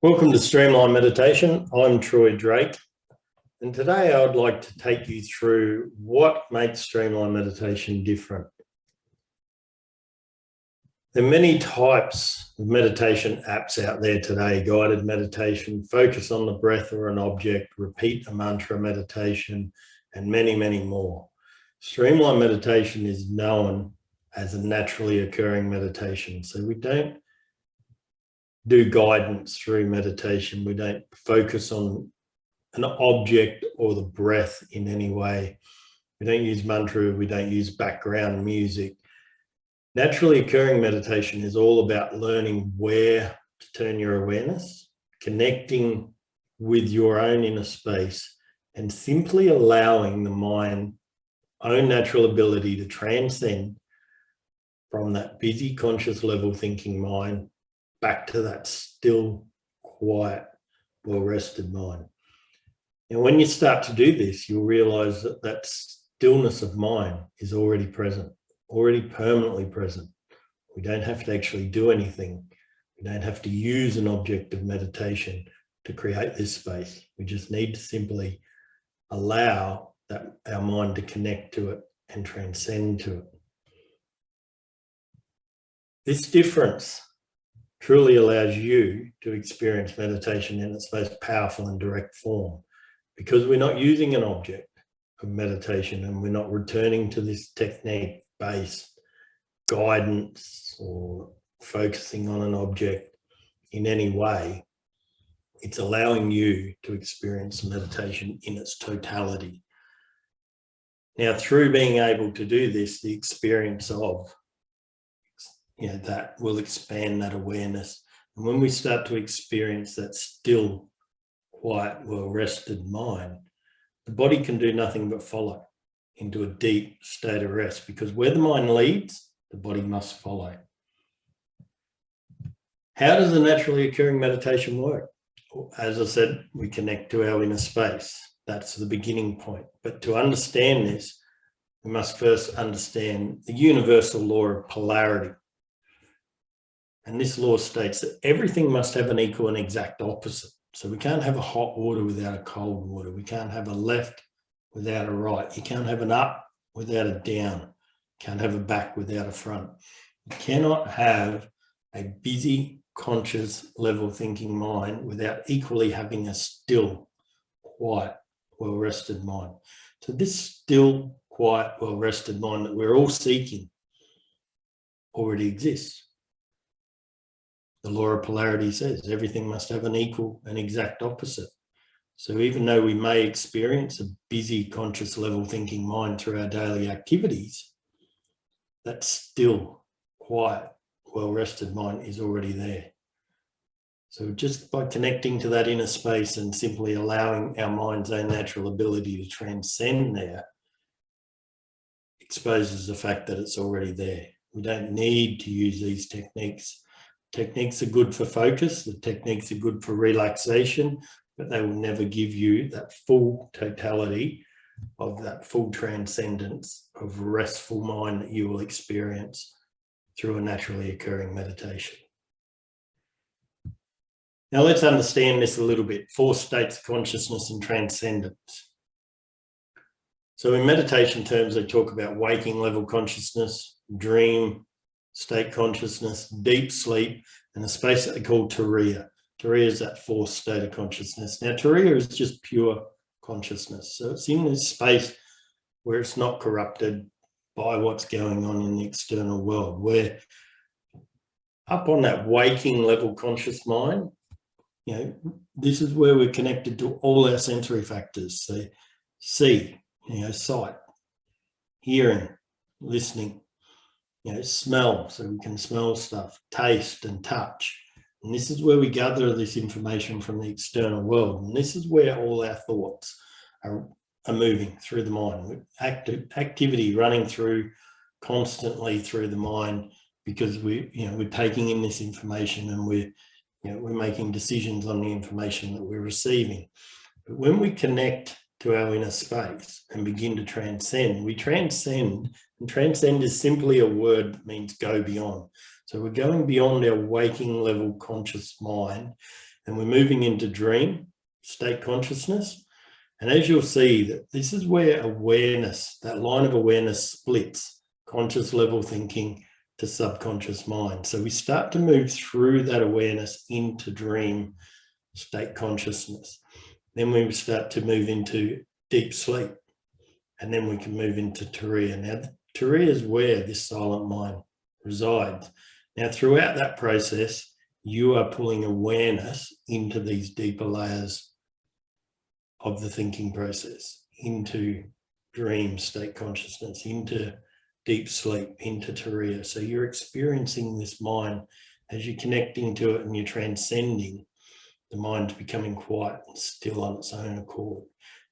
Welcome to Streamline Meditation. I'm Troy Drake, and today I would like to take you through what makes Streamline Meditation different. There are many types of meditation apps out there today: guided meditation, focus on the breath or an object, repeat a mantra meditation, and many, many more. Streamline Meditation is known as a naturally occurring meditation, so we don't do guidance through meditation. We don't focus on an object or the breath in any way. We don't use mantra, we don't use background music. Naturally occurring meditation is all about learning where to turn your awareness, connecting with your own inner space, and simply allowing the mind's own natural ability to transcend from that busy conscious level thinking mind back to that still, quiet, well-rested mind. And when you start to do this, you'll realize that that stillness of mind is already present, already permanently present. We don't have to actually do anything. We don't have to use an object of meditation to create this space. We just need to simply allow that our mind to connect to it and transcend to it. This difference truly allows you to experience meditation in its most powerful and direct form, because we're not using an object of meditation and we're not returning to this technique-based guidance or focusing on an object in any way. It's allowing you to experience meditation in its totality. Now, through being able to do this, the experience of that will expand that awareness. And when we start to experience that still, quiet, well-rested mind, the body can do nothing but follow into a deep state of rest, because where the mind leads, the body must follow. How does a naturally occurring meditation work? As I said, we connect to our inner space. That's the beginning point. But to understand this, we must first understand the universal law of polarity. And this law states that everything must have an equal and exact opposite. So we can't have a hot water without a cold water. We can't have a left without a right. You can't have an up without a down. You can't have a back without a front. You cannot have a busy, conscious, level thinking mind without equally having a still, quiet, well-rested mind. So this still, quiet, well-rested mind that we're all seeking already exists. The law of polarity says everything must have an equal and exact opposite. So even though we may experience a busy, conscious level thinking mind through our daily activities, that still, quiet, well-rested mind is already there. So just by connecting to that inner space and simply allowing our mind's own natural ability to transcend there, exposes the fact that it's already there. We don't need to use these techniques. Techniques are good for focus, the techniques are good for relaxation, but they will never give you that full totality of that full transcendence of restful mind that you will experience through a naturally occurring meditation. Now let's understand this a little bit. 4 states of consciousness and transcendence. So in meditation terms, they talk about waking level consciousness, dream state consciousness, deep sleep, and a space that they call Turiya. Turiya is that 4th state of consciousness. Now, Turiya is just pure consciousness. So it's in this space where it's not corrupted by what's going on in the external world. We're up on that waking level conscious mind. This is where we're connected to all our sensory factors. So see, sight, hearing, listening, smell, so we can smell stuff, taste and touch. And this is where we gather this information from the external world. And this is where all our thoughts are moving through the mind, with activity running through constantly through the mind, because we're taking in this information and we're making decisions on the information that we're receiving. But when we connect to our inner space and begin to transcend, we transcend. And transcend is simply a word that means go beyond. So we're going beyond our waking level conscious mind, and we're moving into dream state consciousness. And as you'll see, that this is where awareness, that line of awareness splits conscious level thinking to subconscious mind. So we start to move through that awareness into dream state consciousness. Then we start to move into deep sleep, and then we can move into Turiya. Now, Turiya is where this silent mind resides. Now, throughout that process, you are pulling awareness into these deeper layers of the thinking process, into dream state consciousness, into deep sleep, into Turiya. So you're experiencing this mind as you're connecting to it and you're transcending. The mind's becoming quiet and still on its own accord.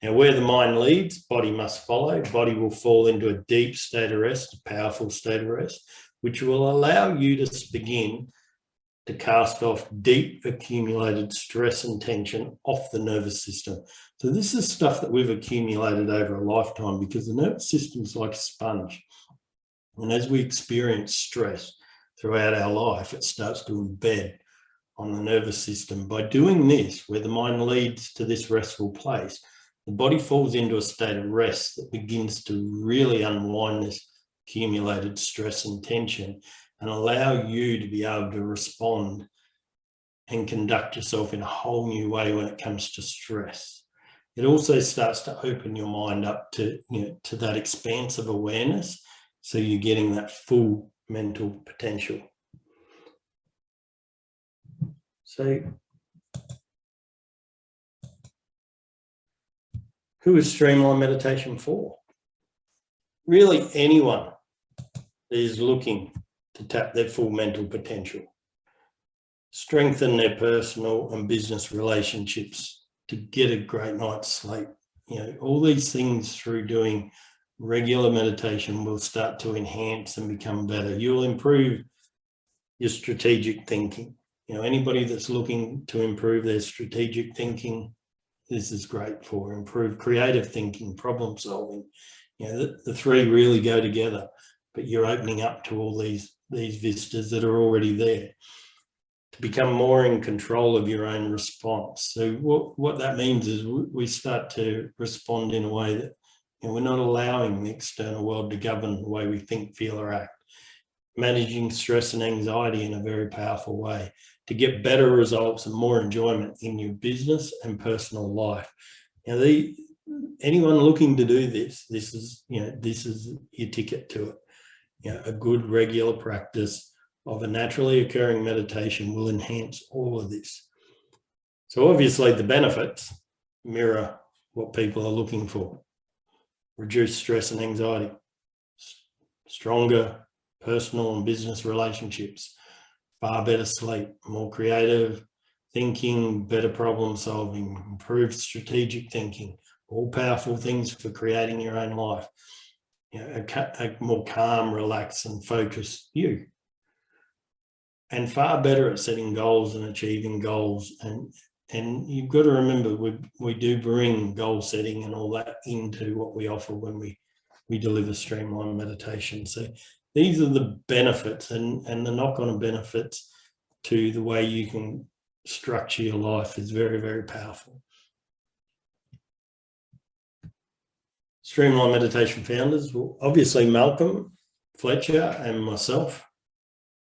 Now, where the mind leads, body must follow. Body will fall into a deep state of rest, a powerful state of rest, which will allow you to begin to cast off deep accumulated stress and tension off the nervous system. So this is stuff that we've accumulated over a lifetime, because the nervous system is like a sponge. And as we experience stress throughout our life, it starts to embed on the nervous system. By doing this, where the mind leads to this restful place, the body falls into a state of rest that begins to really unwind this accumulated stress and tension and allow you to be able to respond and conduct yourself in a whole new way when it comes to stress. It also starts to open your mind up to, to that expansive awareness, so you're getting that full mental potential. So, who is Streamline Meditation for? Really anyone that is looking to tap their full mental potential, strengthen their personal and business relationships, to get a great night's sleep. All these things through doing regular meditation will start to enhance and become better. You'll improve your strategic thinking. Anybody that's looking to improve their strategic thinking, this is great for. Improve creative thinking, problem solving. The three really go together, but you're opening up to all these vistas that are already there, to become more in control of your own response. So what that means is we start to respond in a way that we're not allowing the external world to govern the way we think, feel, or act. Managing stress and anxiety in a very powerful way to get better results and more enjoyment in your business and personal life. Anyone looking to do this is your ticket to it. A good regular practice of a naturally occurring meditation will enhance all of this. So obviously the benefits mirror what people are looking for. Reduce stress and anxiety, stronger personal and business relationships, far better sleep, more creative thinking, better problem solving, improved strategic thinking, all powerful things for creating your own life. A more calm, relaxed and focused you. And far better at setting goals and achieving goals. And you've got to remember, we do bring goal setting and all that into what we offer when we deliver Streamline Meditation. So these are the benefits and the knock-on benefits to the way you can structure your life is very, very powerful. Streamline Meditation founders, well, obviously Malcolm Fletcher and myself.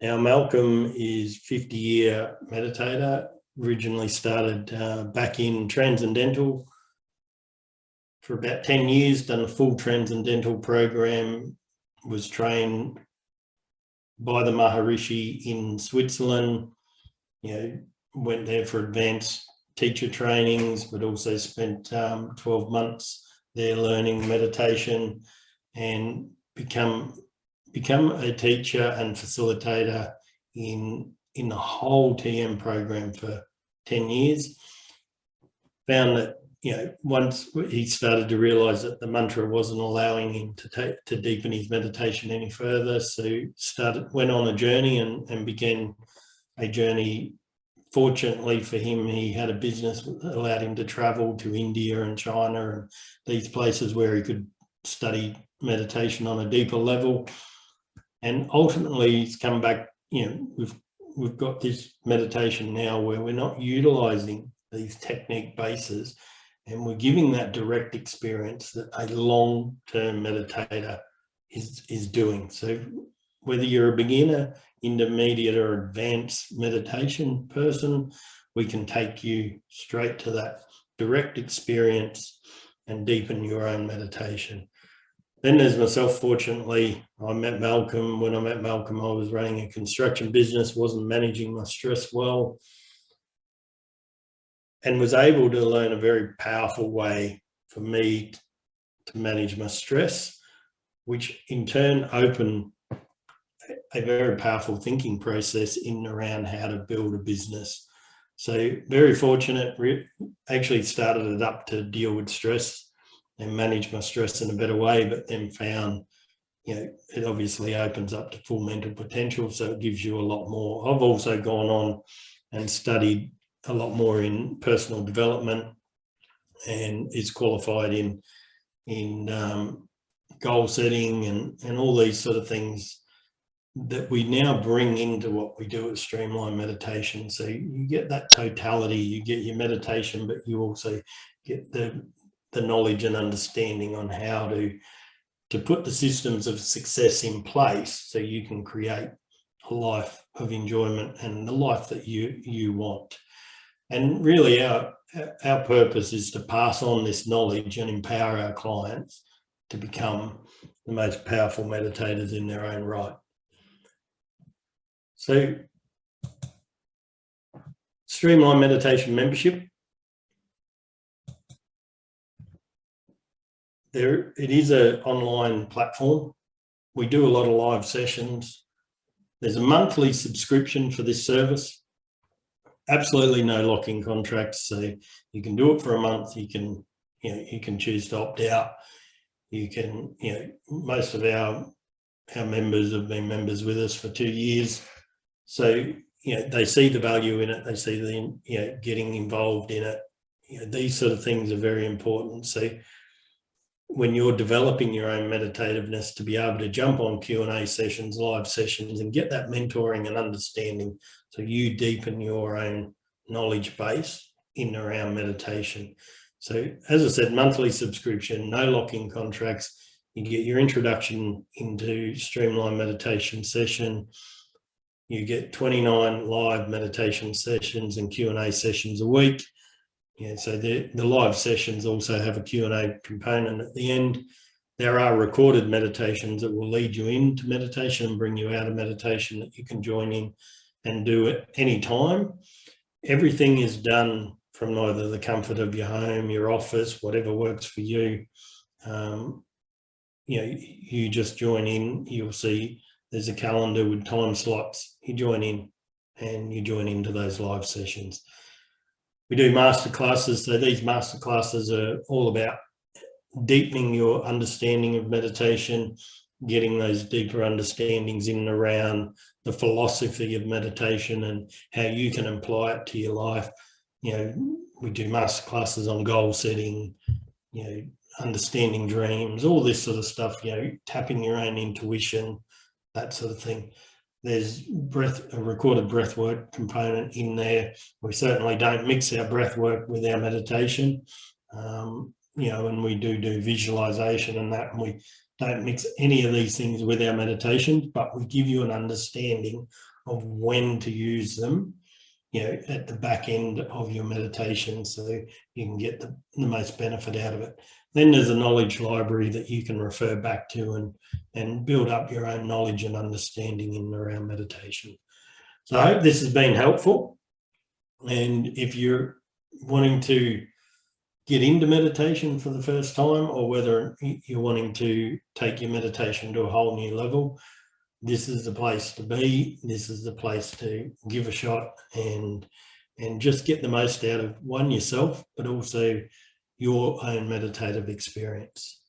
Now, Malcolm is 50-year meditator, originally started back in Transcendental for about 10 years, done a full Transcendental program, was trained by the Maharishi in Switzerland, went there for advanced teacher trainings, but also spent 12 months there learning meditation and become a teacher and facilitator in the whole TM program for 10 years. Found that, once he started to realize that the mantra wasn't allowing him to deepen his meditation any further, so went on a journey and began a journey. Fortunately for him, he had a business that allowed him to travel to India and China and these places where he could study meditation on a deeper level. And ultimately, he's come back, with we've got this meditation now where we're not utilizing these technique bases, and we're giving that direct experience that a long-term meditator is doing. So whether you're a beginner, intermediate, or advanced meditation person, we can take you straight to that direct experience and deepen your own meditation. Then there's myself. Fortunately, I met Malcolm. When I met Malcolm, I was running a construction business, wasn't managing my stress well, and was able to learn a very powerful way for me to manage my stress, which in turn opened a very powerful thinking process in and around how to build a business. So very fortunate, actually started it up to deal with stress and manage my stress in a better way, but then found, it obviously opens up to full mental potential. So it gives you a lot more. I've also gone on and studied a lot more in personal development and is qualified in goal setting and all these sort of things that we now bring into what we do at Streamline Meditation. So you get that totality, you get your meditation, but you also get the knowledge and understanding on how to put the systems of success in place so you can create a life of enjoyment and the life that you want. And really our purpose is to pass on this knowledge and empower our clients to become the most powerful meditators in their own right. So Streamline Meditation membership. It is an online platform. We do a lot of live sessions. There's a monthly subscription for this service. Absolutely no lock-in contracts. So you can do it for a month. You can choose to opt out. You can, most of our members have been members with us for 2 years. So, they see the value in it. They see the, getting involved in it. These sort of things are very important. So when you're developing your own meditativeness, to be able to jump on Q&A sessions, live sessions, and get that mentoring and understanding, so you deepen your own knowledge base in and around meditation. So as I said, monthly subscription, no lock-in contracts. You get your introduction into Streamline Meditation session. You get 29 live meditation sessions and Q&A sessions a week. So the live sessions also have a Q&A component at the end. There are recorded meditations that will lead you into meditation and bring you out of meditation that you can join in and do at any time. Everything is done from either the comfort of your home, your office, whatever works for you. You just join in. You'll see there's a calendar with time slots. You join in and you join into those live sessions. We do masterclasses. So these masterclasses are all about deepening your understanding of meditation, getting those deeper understandings in and around the philosophy of meditation and how you can apply it to your life. We do masterclasses on goal setting, understanding dreams, all this sort of stuff, tapping your own intuition, that sort of thing. There's a recorded breath work component in there. We certainly don't mix our breath work with our meditation, and we do visualization and that, and we don't mix any of these things with our meditation, but we give you an understanding of when to use them, at the back end of your meditation, so you can get the most benefit out of it. Then there's a knowledge library that you can refer back to and build up your own knowledge and understanding in and around meditation. So I hope this has been helpful. And if you're wanting to get into meditation for the first time, or whether you're wanting to take your meditation to a whole new level, this is the place to be. This is the place to give a shot and just get the most out of yourself, but also your own meditative experience.